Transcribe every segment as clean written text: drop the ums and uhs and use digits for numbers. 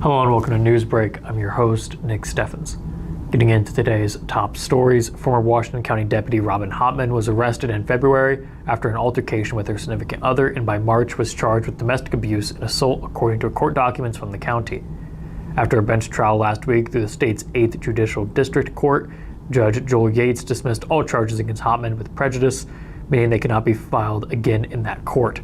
Hello and welcome to Newsbreak. I'm your host, Nick Steffens. Getting into today's top stories, former Washington County Deputy Robin Hopman was arrested in February after an altercation with her significant other and by March was charged with domestic abuse and assault according to court documents from the county. After a bench trial last week through the state's 8th Judicial District Court, Judge Joel Yates dismissed all charges against Hopman with prejudice, meaning they cannot be filed again in that court.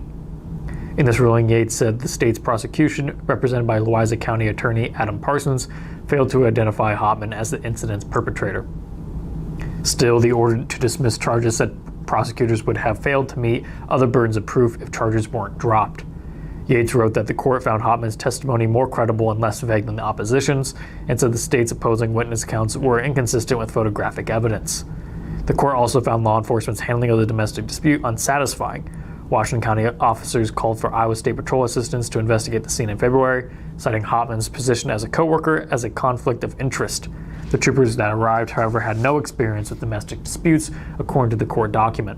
In this ruling, Yates said the state's prosecution, represented by Louisa County Attorney Adam Parsons, failed to identify Hopman as the incident's perpetrator. Still, the order to dismiss charges said prosecutors would have failed to meet other burdens of proof if charges weren't dropped. Yates wrote that the court found Hopman's testimony more credible and less vague than the opposition's, and said the state's opposing witness accounts were inconsistent with photographic evidence. The court also found law enforcement's handling of the domestic dispute unsatisfying. Washington County officers called for Iowa State Patrol assistance to investigate the scene in February, citing Hopman's position as a co-worker as a conflict of interest. The troopers that arrived, however, had no experience with domestic disputes, according to the court document.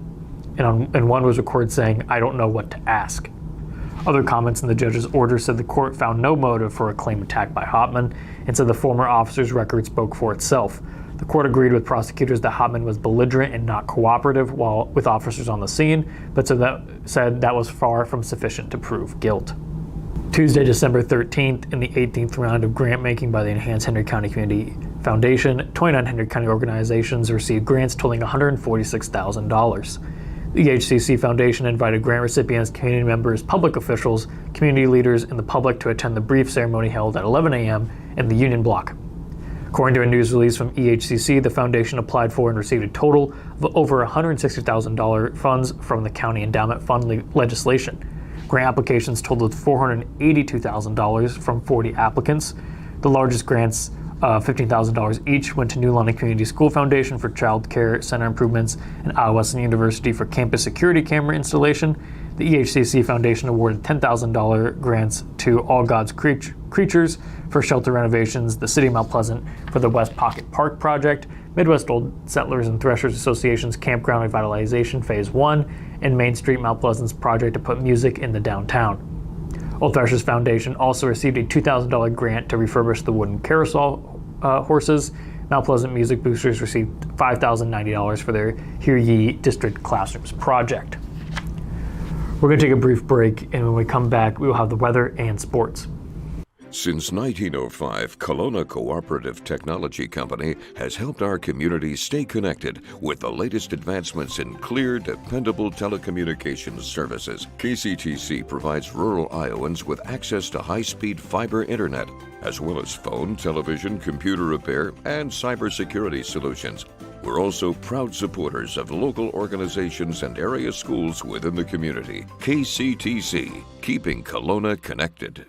And one was recorded saying, "I don't know what to ask." Other comments in the judge's order said the court found no motive for a claim attack by Hopman, and said the former officer's record spoke for itself. The court agreed with prosecutors that Hopman was belligerent and not cooperative while with officers on the scene, but said that was far from sufficient to prove guilt. Tuesday, December 13th, in the 18th round of grant making by the Enhanced Henry County Community Foundation, 29 Henry County organizations received grants totaling $146,000. The EHCC Foundation invited grant recipients, community members, public officials, community leaders, and the public to attend the brief ceremony held at 11 a.m. in the Union Block. According to a news release from EHCC, the foundation applied for and received a total of over $160,000 funds from the county endowment fund legislation. Grant applications totaled $482,000 from 40 applicants. The largest grants, $15,000 each, went to New London Community School Foundation for Child Care Center improvements and Iowa Wesleyan University for campus security camera installation. The EHCC Foundation awarded $10,000 grants to All God's Creatures for shelter renovations, the City of Mount Pleasant for the West Pocket Park project, Midwest Old Settlers and Threshers Association's Campground Revitalization Phase 1, and Main Street Mount Pleasant's project to put music in the downtown. Old Threshers Foundation also received a $2,000 grant to refurbish the wooden carousel horses. Mount Pleasant Music Boosters received $5,090 for their Hear Ye District Classrooms project. We're going to take a brief break, and when we come back, we will have the weather and sports. Since 1905, Kelowna Cooperative Technology Company has helped our community stay connected with the latest advancements in clear, dependable telecommunications services. KCTC provides rural Iowans with access to high-speed fiber internet, as well as phone, television, computer repair, and cybersecurity solutions. We're also proud supporters of local organizations and area schools within the community. KCTC, keeping Kelowna connected.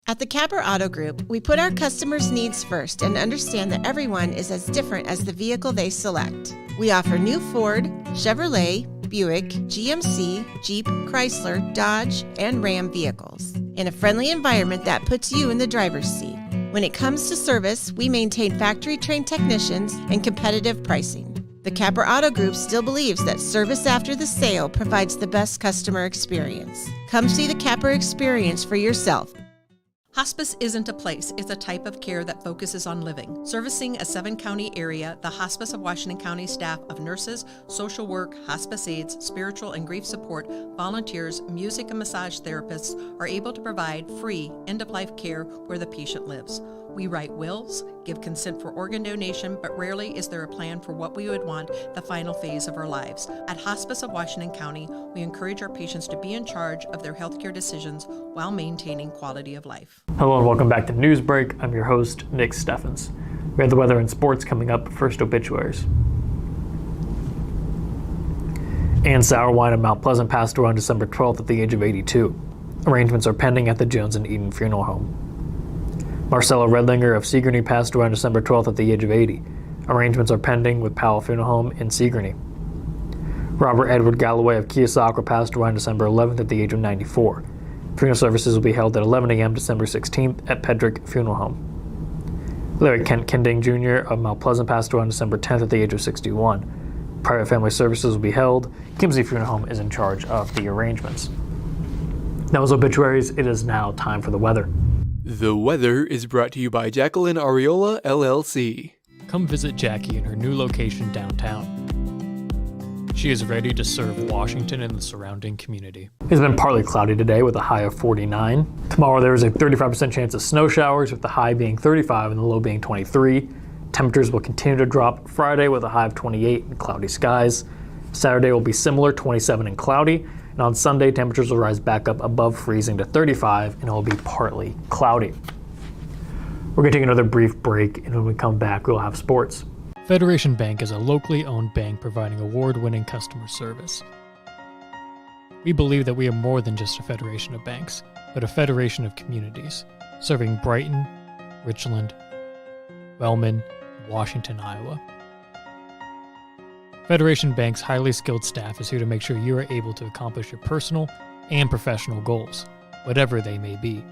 At the Capper Auto Group, we put our customers' needs first and understand that everyone is as different as the vehicle they select. We offer new Ford, Chevrolet, Buick, GMC, Jeep, Chrysler, Dodge, and Ram vehicles in a friendly environment that puts you in the driver's seat. When it comes to service, we maintain factory-trained technicians and competitive pricing. The Capper Auto Group still believes that service after the sale provides the best customer experience. Come see the Capper experience for yourself. Hospice isn't a place, it's a type of care that focuses on living. Servicing a 7-county area, the Hospice of Washington County staff of nurses, social work, hospice aides, spiritual and grief support, volunteers, music and massage therapists are able to provide free end-of-life care where the patient lives. We write wills, give consent for organ donation, but rarely is there a plan for what we would want the final phase of our lives. At Hospice of Washington County, we encourage our patients to be in charge of their healthcare decisions while maintaining quality of life. Hello and welcome back to Newsbreak. I'm your host, Nick Steffens. We have the weather and sports coming up, first obituaries. Ann Sauerwein of Mount Pleasant passed away on December 12th at the age of 82. Arrangements are pending at the Jones and Eden Funeral Home. Marcella Redlinger of Seagreny passed away on December 12th at the age of 80. Arrangements are pending with Powell Funeral Home in Seagreny. Robert Edward Galloway of Keosauqua passed away on December 11th at the age of 94. Funeral services will be held at 11 a.m. December 16th at Pedrick Funeral Home. Larry Kent Kending Jr. of Mount Pleasant passed away on December 10th at the age of 61. Private family services will be held. Kimsey Funeral Home is in charge of the arrangements. That was obituaries. It is now time for the weather. The weather is brought to you by Jacqueline Ariola, LLC. Come visit Jackie in her new location downtown. She is ready to serve Washington and the surrounding community. It's been partly cloudy today with a high of 49. Tomorrow there is a 35% chance of snow showers with the high being 35 and the low being 23. Temperatures will continue to drop Friday with a high of 28 and cloudy skies. Saturday will be similar, 27 and cloudy. And on Sunday, temperatures will rise back up above freezing to 35 and it will be partly cloudy. We're going to take another brief break, and when we come back, we'll have sports. Federation Bank is a locally owned bank providing award-winning customer service. We believe that we are more than just a federation of banks, but a federation of communities, serving Brighton, Richland, Wellman, and Washington, Iowa. Federation Bank's highly skilled staff is here to make sure you are able to accomplish your personal and professional goals, whatever they may be.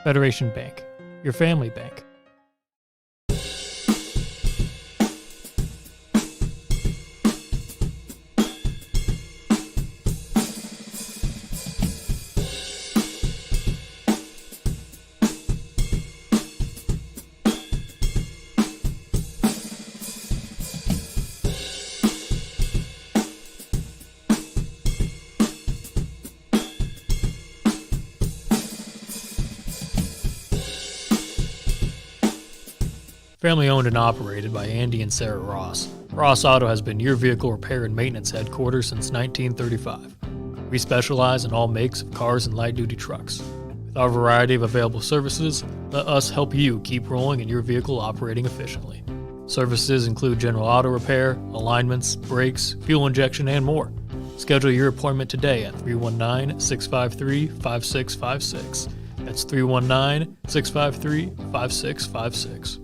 Federation Bank, your family bank. Family owned and operated by Andy and Sarah Ross. Ross Auto has been your vehicle repair and maintenance headquarters since 1935. We specialize in all makes of cars and light-duty trucks. With our variety of available services, let us help you keep rolling and your vehicle operating efficiently. Services include general auto repair, alignments, brakes, fuel injection, and more. Schedule your appointment today at 319-653-5656. That's 319-653-5656.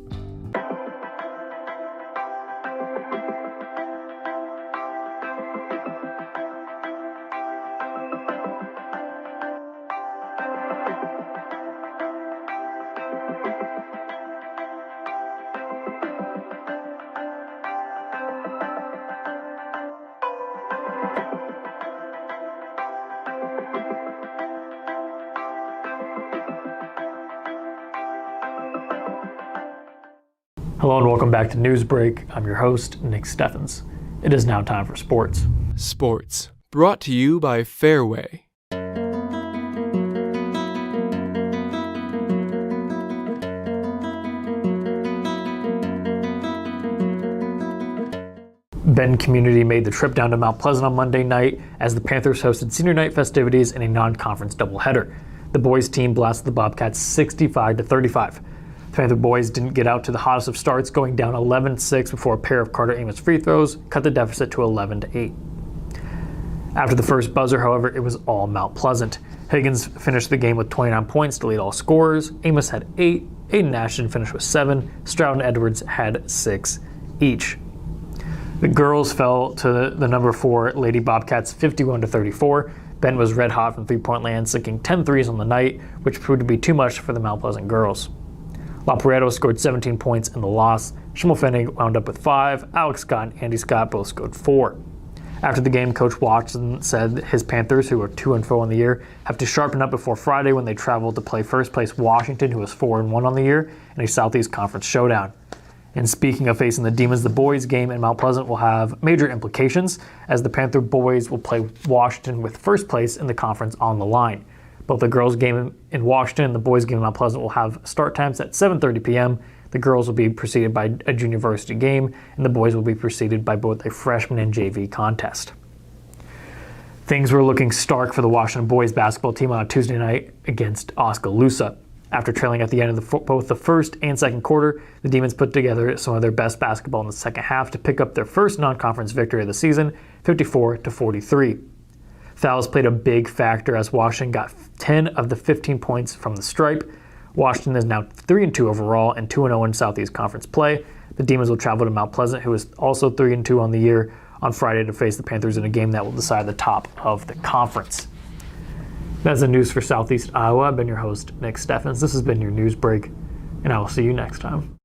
Hello and welcome back to Newsbreak. I'm your host, Nick Steffens. It is now time for sports. Sports, brought to you by Fairway. Benton community made the trip down to Mount Pleasant on Monday night as the Panthers hosted senior night festivities in a non-conference doubleheader. The boys team blasted the Bobcats 65-35. The Panther boys didn't get out to the hottest of starts, going down 11-6 before a pair of Carter Amos free throws cut the deficit to 11-8. After the first buzzer, however, it was all Mount Pleasant. Higgins finished the game with 29 points to lead all scorers. Amos had 8. Aiden Ashton finished with 7. Stroud and Edwards had 6 each. The girls fell to the number 4 Lady Bobcats 51-34. Ben was red hot from three-point land, sinking 10 threes on the night, which proved to be too much for the Mount Pleasant girls. La Prieto scored 17 points in the loss. Schimmelfennig wound up with 5. Alex Scott and Andy Scott both scored 4. After the game, Coach Watson said his Panthers, who are 2-4 on the year, have to sharpen up before Friday when they travel to play first-place Washington, who is 4-1 on the year, in a Southeast Conference showdown. And speaking of facing the Demons, the boys' game in Mount Pleasant will have major implications, as the Panther boys will play Washington with first place in the conference on the line. Both the girls' game in Washington and the boys' game in Mount Pleasant will have start times at 7:30 p.m. The girls will be preceded by a junior varsity game, and the boys will be preceded by both a freshman and JV contest. Things were looking stark for the Washington boys basketball team on a Tuesday night against Oskaloosa. After trailing at the end of both the first and second quarter, the Demons put together some of their best basketball in the second half to pick up their first non-conference victory of the season, 54-43. Fouls played a big factor as Washington got 10 of the 15 points from the stripe. Washington is now 3-2 overall and 2-0 in Southeast Conference play. The Demons will travel to Mount Pleasant, who is also 3-2 on the year, on Friday to face the Panthers in a game that will decide the top of the conference. That's the news for Southeast Iowa. I've been your host, Nick Steffens. This has been your news break, and I will see you next time.